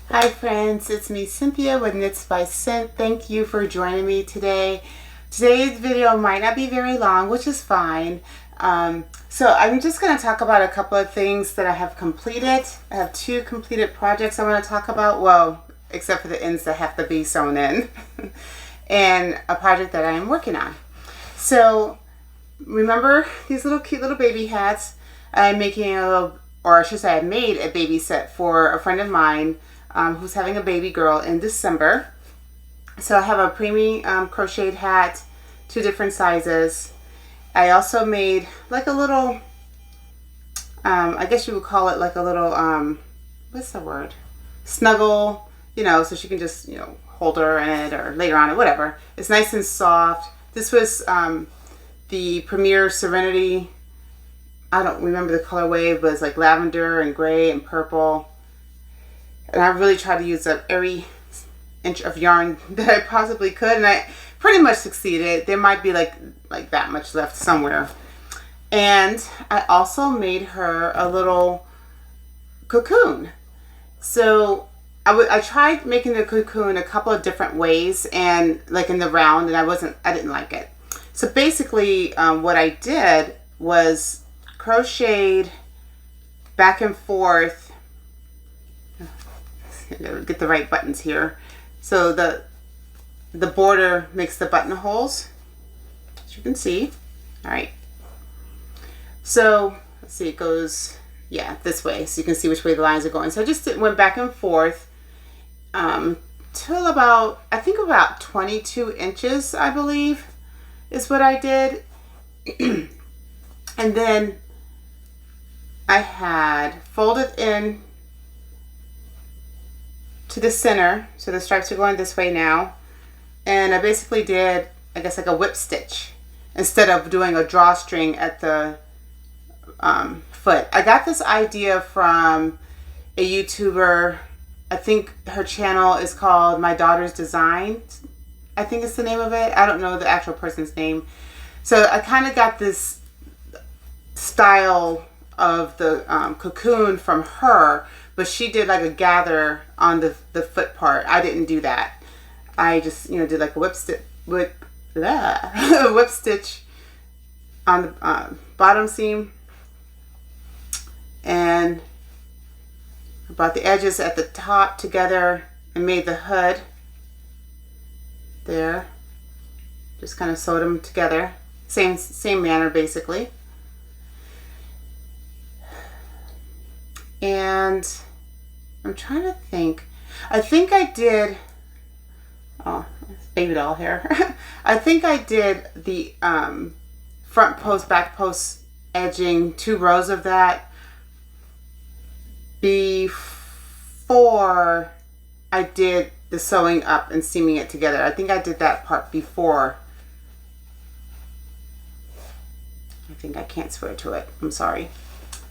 Hi friends, it's me Cynthia with Knits by Cint. Thank you for joining me today. Today's video might not be very long, which is fine. So I'm just going to talk about a couple of things that I have completed. I have 2 completed projects I want to talk about. Well, except for the ends that have to be sewn in. And a project that I am working on. So remember these little cute little baby hats? I'm making a little, or I should say I made a baby set for a friend of mine who's having a baby girl in December. So I have a preemie crocheted hat, 2 different sizes. I also made like a little, I guess you would call it like a little, what's the word? Snuggle, you know, so she can just, you know, hold her in it or lay her on it, whatever. It's nice and soft. This was the Premier Serenity. I don't remember the colorway, but it's like lavender and gray and purple. And I really tried to use up every inch of yarn that I possibly could, and I pretty much succeeded. There might be like that much left somewhere. And I also made her a little cocoon. So I tried making the cocoon a couple of different ways, and like in the round, and I didn't like it. So basically what I did was crocheted back and forth. Get the right buttons here. So the border makes the buttonholes, as you can see. All right. So let's see, it goes, yeah, this way, so you can see which way the lines are going. So I just went back and forth till about, I think about 22 inches, I believe, is what I did. And then I had folded in to the center, so the stripes are going this way now, and I basically did, I guess, like a whip stitch instead of doing a drawstring at the foot. I got this idea from a YouTuber. I think her channel is called My Daughter's Design, I think it's the name of it. I don't know the actual person's name. So I kind of got this style of the cocoon from her, but she did like a gather on the foot part. I didn't do that. I just, you know, did like a whip stitch on the bottom seam, and I brought the edges at the top together and made the hood there. Just kind of sewed them together, same manner basically. And I'm trying to think. I think I did, oh, baby doll hair. I think I did the front post, back post edging, 2 rows of that before I did the sewing up and seaming it together. I think I did that part before. I think I can't swear to it. I'm sorry.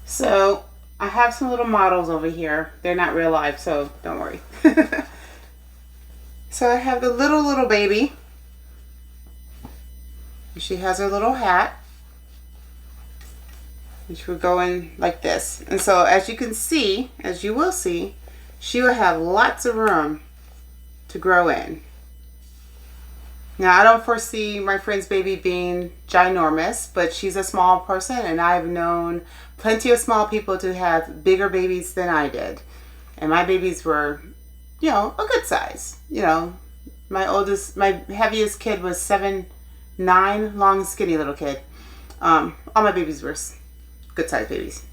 So I have some little models over here. They're not real life, so don't worry. So I have the little baby. She has her little hat, which would go in like this. And so as you can see, as you will see, she will have lots of room to grow in. Now I don't foresee my friend's baby being ginormous, but she's a small person, and I've known plenty of small people to have bigger babies than I did. And my babies were, you know, a good size. You know, my heaviest kid was 7'9", long, skinny little kid. All my babies were good sized babies.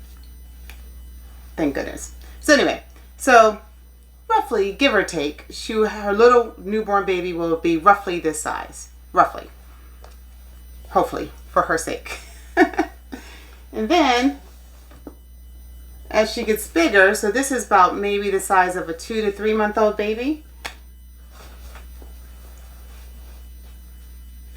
Thank goodness. So anyway, so roughly, give or take, her little newborn baby will be roughly this size. Roughly. Hopefully, for her sake. And then, as she gets bigger, so this is about maybe the size of a 2 to 3 month old baby.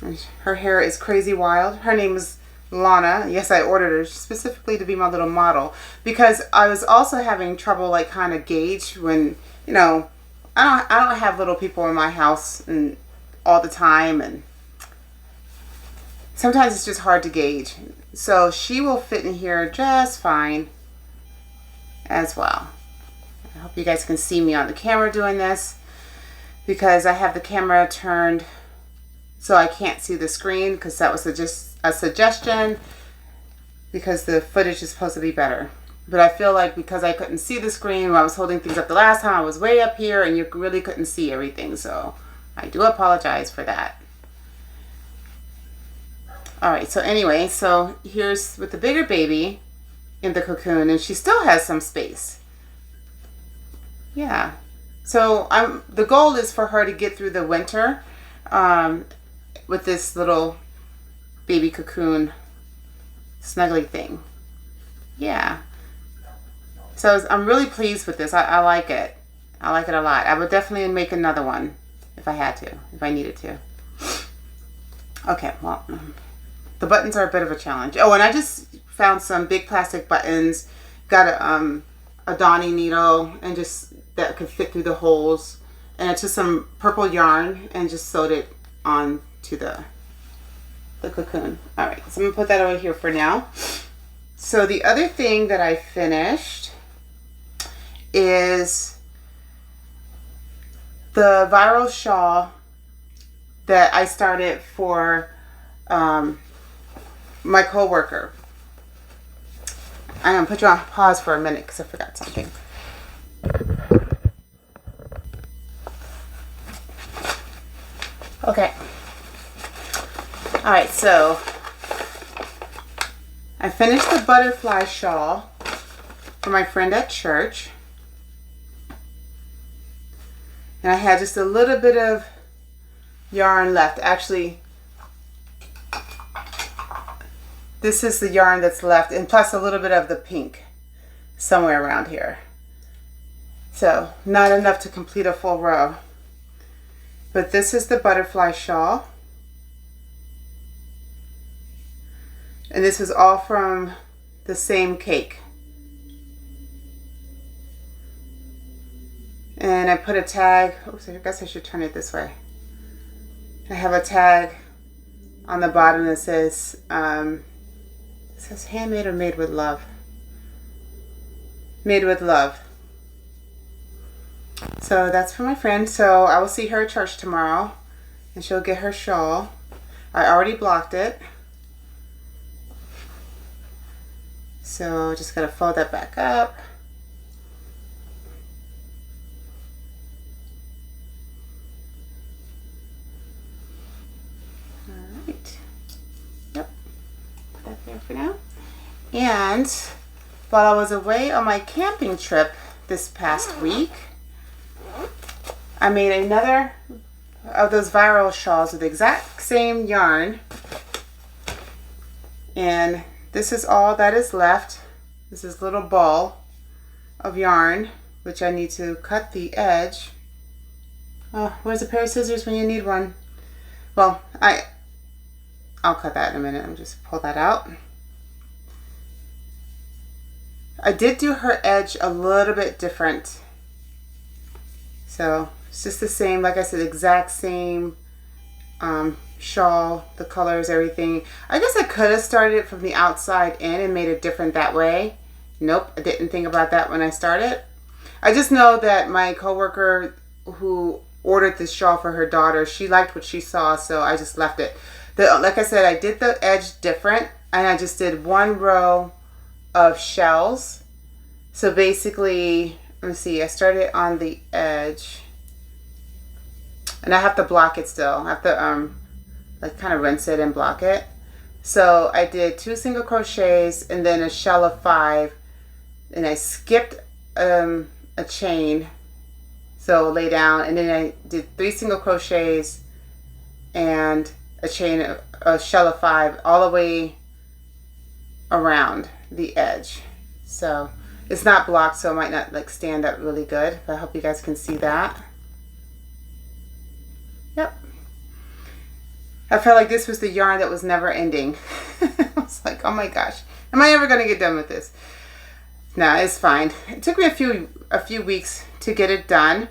And her hair is crazy wild. Her name is Lana. Yes, I ordered her specifically to be my little model, because I was also having trouble like kind of gauge when, you know, I don't have little people in my house and all the time, and sometimes it's just hard to gauge. So she will fit in here just fine as well. I hope you guys can see me on the camera doing this, because I have the camera turned so I can't see the screen, because that was just a suggestion, because the footage is supposed to be better. But I feel like because I couldn't see the screen when I was holding things up the last time, I was way up here and you really couldn't see everything. So I do apologize for that. All right, so anyway, so here's with the bigger baby in the cocoon, and she still has some space. Yeah. So the goal is for her to get through the winter with this little baby cocoon snuggly thing. Yeah. So I'm really pleased with this. I like it. I like it a lot. I would definitely make another one if I had to, if I needed to. Okay, well, the buttons are a bit of a challenge. Oh, and I just found some big plastic buttons. Got a donning needle and just that could fit through the holes. And it's just some purple yarn and just sewed it on to the cocoon. All right, so I'm gonna put that over here for now. So the other thing that I finished is the viral shawl that I started for my coworker. I'm gonna put you on pause for a minute because I forgot something. Okay. All right, so I finished the butterfly shawl for my friend at church. And I had just a little bit of yarn left. Actually, this is the yarn that's left, and plus a little bit of the pink somewhere around here. So not enough to complete a full row. But this is the butterfly shawl. And this is all from the same cake. And I put a tag, oops, I guess I should turn it this way. I have a tag on the bottom that says, it says handmade or made with love. Made with love. So that's for my friend. So I will see her at church tomorrow and she'll get her shawl. I already blocked it. So just gotta fold that back up. Alright. Yep. Put that there for now. And while I was away on my camping trip this past week, I made another of those viral shawls with the exact same yarn. And this is all that is left. This is a little ball of yarn, which I need to cut the edge. Oh, where's a pair of scissors when you need one? Well, I'll cut that in a minute. I'll just pull that out. I did do her edge a little bit different. So it's just the same, like I said, exact same shawl, the colors, everything. I guess I could have started it from the outside in and made it different that way. Nope, I didn't think about that when I started. I just know that my coworker who ordered this shawl for her daughter, she liked what she saw, so I just left it. Like I said, I did the edge different, and I just did one row of shells. So basically, let me see, I started on the edge, and I have to block it still. I have to like kind of rinse it and block it. So I did 2 single crochets and then a shell of 5, and I skipped a chain, so lay down, and then I did 3 single crochets and a chain, a shell of 5 all the way around the edge. So it's not blocked, so it might not like stand up really good, but I hope you guys can see that. Yep. I felt like this was the yarn that was never ending. I was like, oh my gosh, am I ever gonna get done with this? No, it's fine. It took me a few weeks to get it done.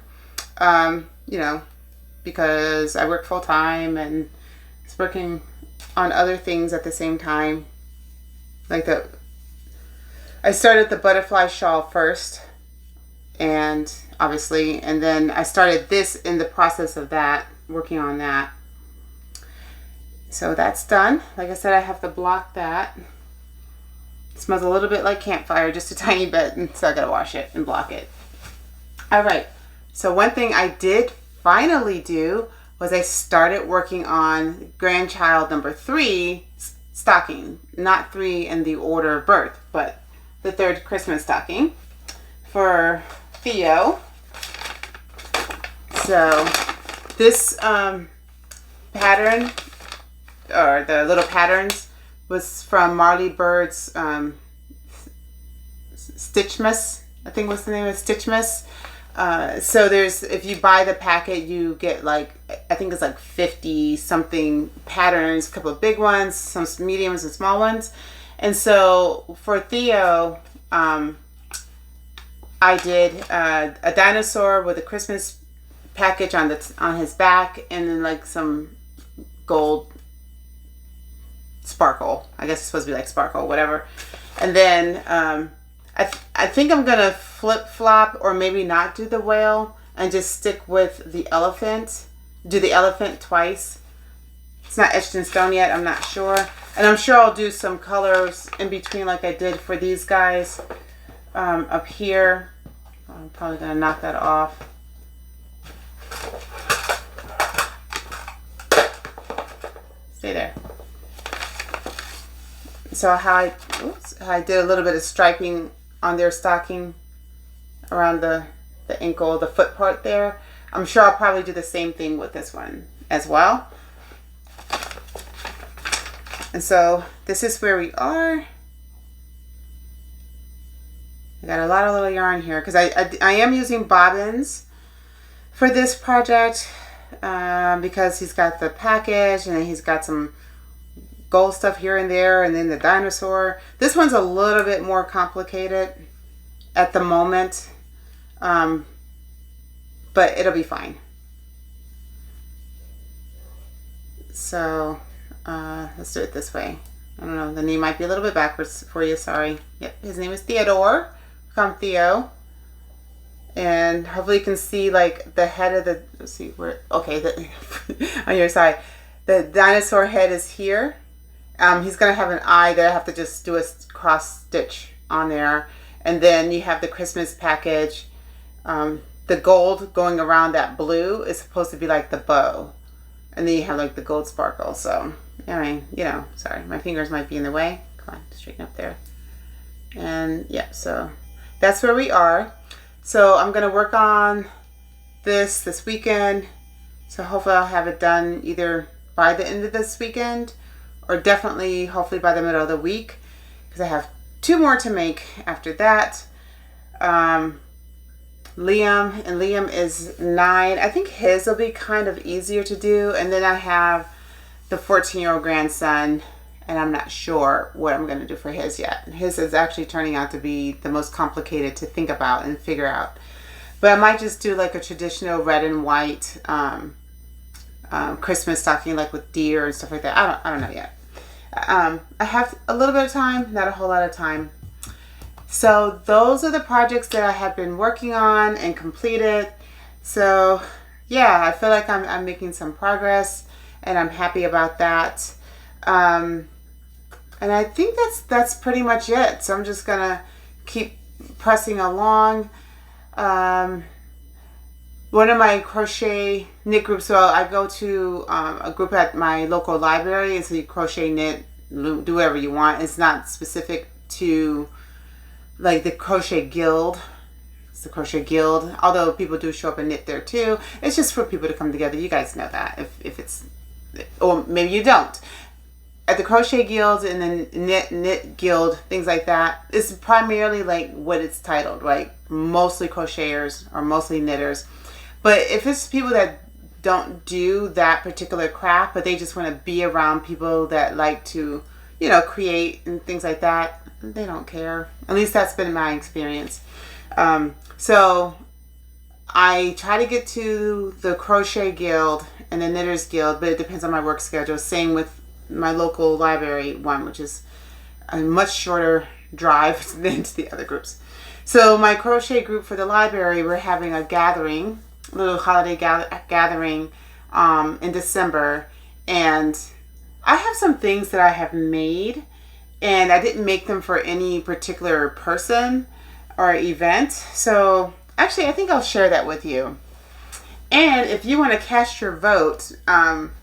You know, because I work full time and it's working on other things at the same time. Like I started the butterfly shawl first, and obviously, and then I started this in the process of that, working on that. So that's done. Like I said, I have to block that. It smells a little bit like campfire, just a tiny bit, and so I gotta wash it and block it. All right, so one thing I did finally do was I started working on grandchild number 3 stocking. Not 3 in the order of birth, but the 3rd Christmas stocking for Theo. So this pattern, or the little patterns, was from Marley Bird's Stitchmas, I think was the name of Stitchmas. So there's, if you buy the packet, you get like, I think it's like 50 something patterns, a couple of big ones, some mediums and small ones. And so for Theo, I did a dinosaur with a Christmas package on his back, and then like some gold sparkle. I guess it's supposed to be like sparkle, whatever. And then I think I'm gonna flip flop, or maybe not do the whale and just stick with the elephant. Do the elephant twice. It's not etched in stone yet, I'm not sure. And I'm sure I'll do some colors in between like I did for these guys up here. I'm probably gonna knock that off. Stay there. So how I did a little bit of striping on their stocking around the ankle, the foot part there. I'm sure I'll probably do the same thing with this one as well. And so this is where we are. I got a lot of little yarn here because I am using bobbins for this project because he's got the package and then he's got some gold stuff here and there, and then the dinosaur. This one's a little bit more complicated at the moment, but it'll be fine. So let's do it this way. I don't know, the name might be a little bit backwards for you, sorry. Yep, his name is Theodore. Call him Theo. And hopefully you can see like the head of the, let's see where, okay, on your side. The dinosaur head is here. He's going to have an eye that I have to just do a cross stitch on there. And then you have the Christmas package. The gold going around that blue is supposed to be like the bow. And then you have like the gold sparkle. So, I mean, you know, sorry, my fingers might be in the way. Come on, straighten up there. And yeah, so that's where we are. So I'm going to work on this weekend. So hopefully I'll have it done either by the end of this weekend, or definitely hopefully by the middle of the week, because I have 2 more to make after that. Liam is 9. I think his will be kind of easier to do. And then I have the 14-year-old grandson, and I'm not sure what I'm going to do for his yet. His is actually turning out to be the most complicated to think about and figure out. But I might just do like a traditional red and white Christmas stocking, like with deer and stuff like that. I don't know yet. I have a little bit of time, not a whole lot of time. So those are the projects that I have been working on and completed. So yeah, I feel like I'm making some progress, and I'm happy about that. And I think that's pretty much it. So I'm just gonna keep pressing along. One of my crochet knit groups, so I go to a group at my local library. It's a crochet, knit, do whatever you want. It's not specific to like the crochet guild. It's the crochet guild, although people do show up and knit there too. It's just for people to come together. You guys know that, if it's, or maybe you don't. At the crochet guild and the knit guild, things like that, it's primarily like what it's titled, right? Mostly crocheters or mostly knitters. But if it's people that don't do that particular craft, but they just want to be around people that like to, you know, create and things like that, they don't care. At least that's been my experience. So I try to get to the crochet guild and the knitters guild, but it depends on my work schedule. Same with my local library one, which is a much shorter drive than to the other groups. So my crochet group for the library, we're having a gathering, a little holiday gathering in December. And I have some things that I have made, and I didn't make them for any particular person or event. So actually, I think I'll share that with you. And if you want to cast your vote,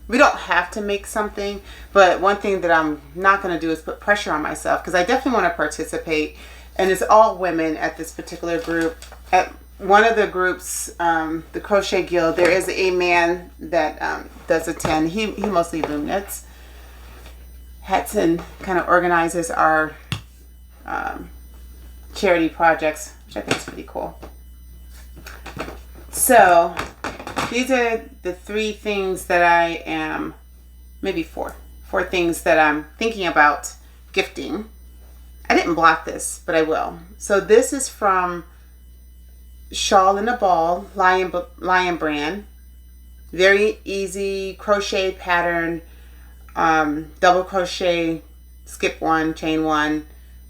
we don't have to make something, but one thing that I'm not going to do is put pressure on myself, because I definitely want to participate. And it's all women at this particular group. At one of the groups, the Crochet Guild, there is a man that does attend. He mostly loom knits, hats, and kind of organizes our charity projects, which I think is pretty cool. So these are the 3 things that I am, maybe 4 things that I'm thinking about gifting. I didn't block this, but I will. So this is from Shawl in a Ball, Lion brand. Very easy crochet pattern, double crochet, skip 1, chain 1,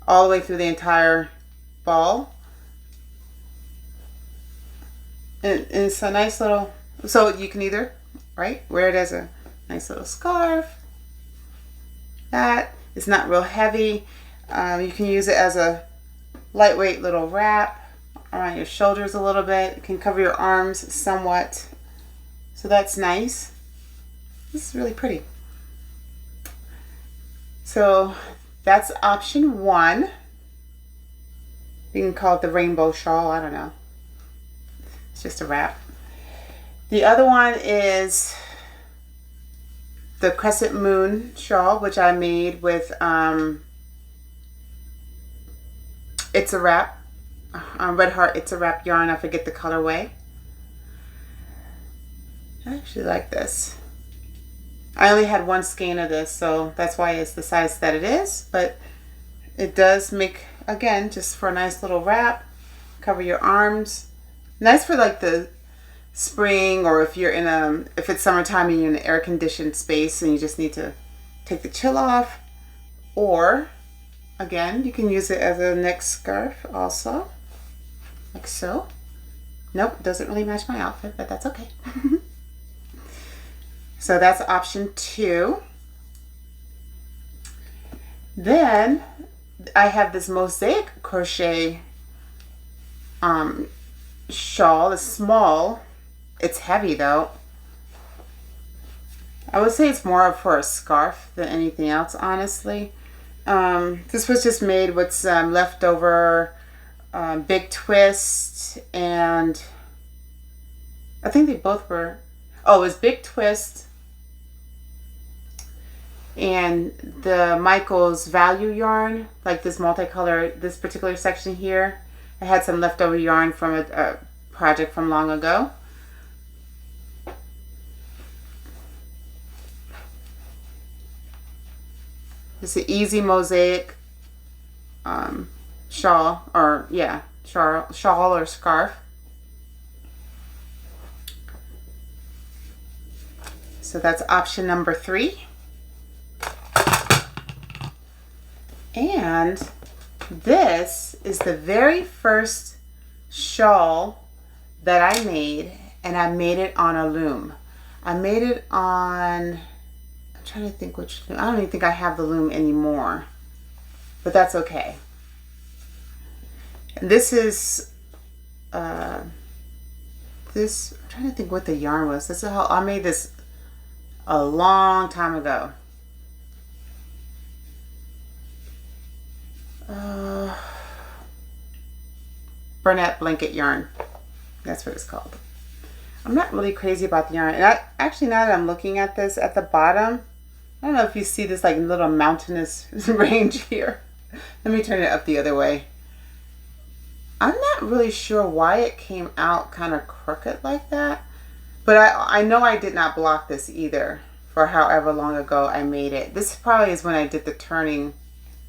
all the way through the entire ball. And it's a nice little, so you can either, right, wear it as a nice little scarf. That is not real heavy. You can use it as a lightweight little wrap around your shoulders a little bit. It can cover your arms somewhat. So that's nice. This is really pretty. So that's option 1. You can call it the rainbow shawl, I don't know. It's just a wrap. The other one is the crescent moon shawl, which I made with It's a Wrap, Red Heart It's a Wrap yarn. I forget the colorway. I actually like this. I only had 1 skein of this, so that's why it's the size that it is. But it does make, again, just for a nice little wrap. Cover your arms. Nice for like the spring, or if you're in if it's summertime and you're in an air-conditioned space and you just need to take the chill off. Or again, you can use it as a neck scarf also, like so. Nope, doesn't really match my outfit, but that's okay. So that's option 2. Then I have this mosaic crochet shawl. It's small. It's heavy though. I would say it's more for a scarf than anything else, honestly. This was just made with some leftover Big Twist, and I think they both were, oh, it was Big Twist and the Michael's Value yarn, like this multicolor, this particular section here. I had some leftover yarn from a project from long ago. It's an easy mosaic shawl, or yeah, shawl or scarf. So that's option number 3. And this is the very first shawl that I made, and I made it on a loom. I made it on, I'm trying to think which loom. I don't even think I have the loom anymore, but that's okay. And this is this, I'm trying to think what the yarn was. This is how I made this a long time ago. Burnett blanket yarn, that's what it's called. I'm not really crazy about the yarn, and actually, now that I'm looking at this at the bottom, I don't know if you see this like little mountainous range here. Let me turn it up the other way. I'm not really sure why it came out kind of crooked like that, but I know I did not block this either for however long ago I made it. This probably is when I did the turning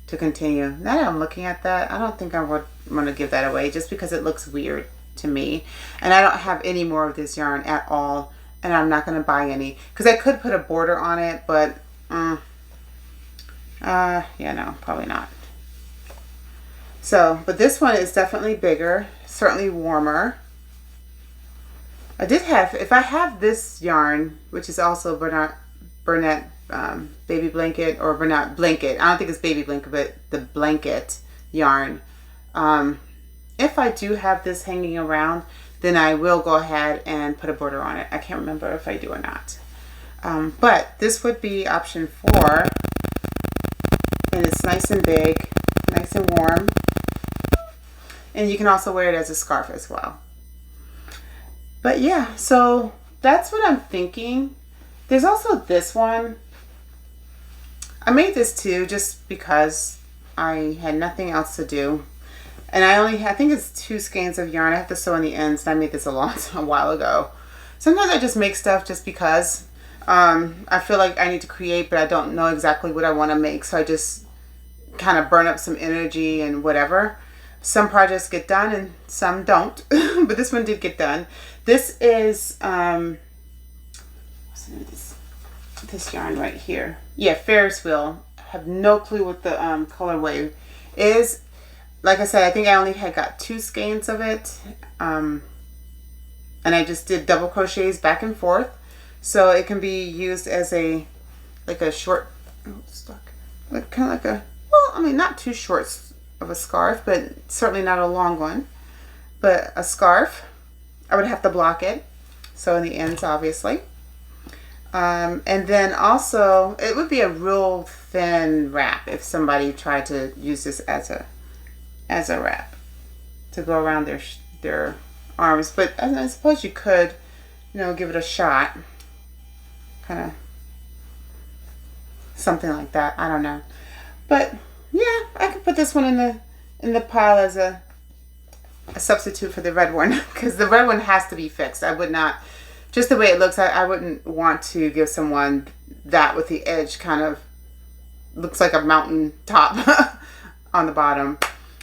to continue. Now that I'm looking at that, I don't think I would want to give that away, just because it looks weird to me, and I don't have any more of this yarn at all, and I'm not going to buy any, because I could put a border on it, but yeah, no, probably not. So, but this one is definitely bigger, certainly warmer. I did have, if I have this yarn, which is also Bernat baby blanket, or Bernat blanket. I don't think it's baby blanket, but the blanket yarn. If I do have this hanging around, then I will go ahead and put a border on it. I can't remember if I do or not. But this would be option 4. And it's nice and big, nice and warm. And you can also wear it as a scarf as well. But yeah, so that's what I'm thinking. There's also this one. I made this too just because I had nothing else to do. And I think it's 2 skeins of yarn. I have to sew on the ends, and I made this a while ago. Sometimes I just make stuff just because I feel like I need to create, but I don't know exactly what I want to make. So I just kind of burn up some energy and whatever. Some projects get done and some don't, but this one did get done. This is this yarn right here. Yeah, Ferris wheel. I have no clue what the colorway is. Like I said, I think I only had got 2 skeins of it, and I just did double crochets back and forth, so it can be used as a short, kind of like a, well, I mean, not too short of a scarf, but certainly not a long one, but a scarf. I would have to block it, so in the ends, obviously. And then also, it would be a real thin wrap if somebody tried to use this as a wrap to go around their arms. But I suppose you could, give it a shot, kind of something like that. I don't know, but yeah, I could put this one in the pile as a substitute for the red one, because the red one has to be fixed. I would not, just the way it looks, I wouldn't want to give someone that with the edge kind of looks like a mountain top on the bottom.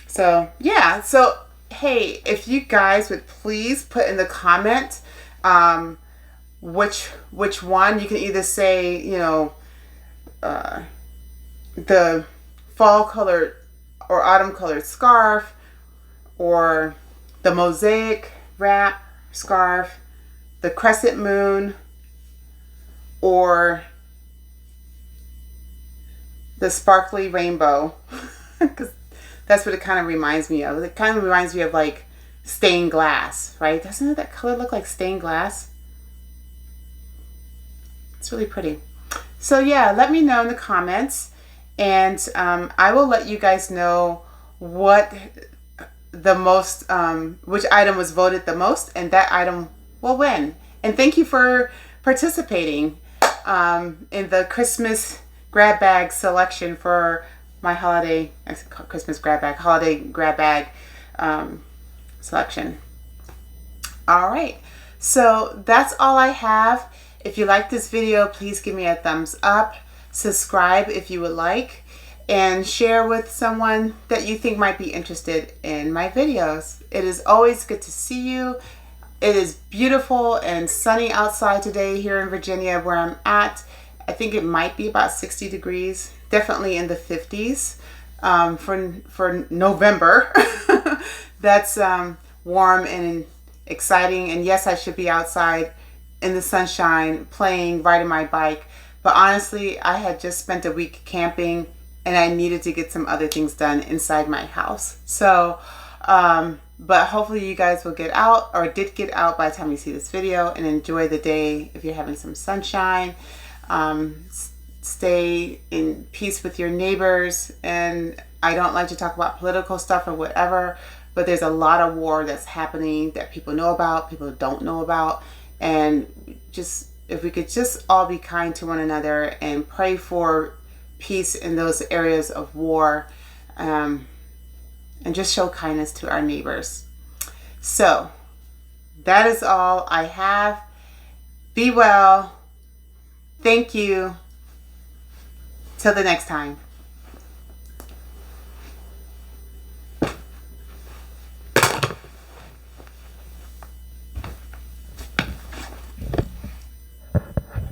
So yeah, so hey, if you guys would please put in the comment which one. You can either say, the fall colored or autumn colored scarf, or the mosaic wrap scarf, the crescent moon, or the sparkly rainbow, because that's what it kind of reminds me of. It kind of reminds me of like stained glass, right? Doesn't that color look like stained glass? It's really pretty. So yeah, let me know in the comments, and I will let you guys know what the most, which item was voted the most, and that item will win. And thank you for participating in the Christmas grab bag selection for my holiday, Christmas grab bag, holiday grab bag selection. All right, so that's all I have. If you like this video, please give me a thumbs up, subscribe if you would like, and share with someone that you think might be interested in my videos. It is always good to see you. It is beautiful and sunny outside today here in Virginia where I'm at. I think it might be about 60 degrees, definitely in the 50s for November. That's warm and exciting, and yes, I should be outside in the sunshine playing, riding my bike, but honestly, I had just spent a week camping and I needed to get some other things done inside my house. So but hopefully you guys will get out, or did get out by the time you see this video, and enjoy the day if you're having some sunshine. Stay in peace with your neighbors. And I don't like to talk about political stuff or whatever, but there's a lot of war that's happening that people know about, people don't know about. And just, if we could just all be kind to one another and pray for peace in those areas of war, and just show kindness to our neighbors. So that is all I have. Be well. Thank you. Till the next time.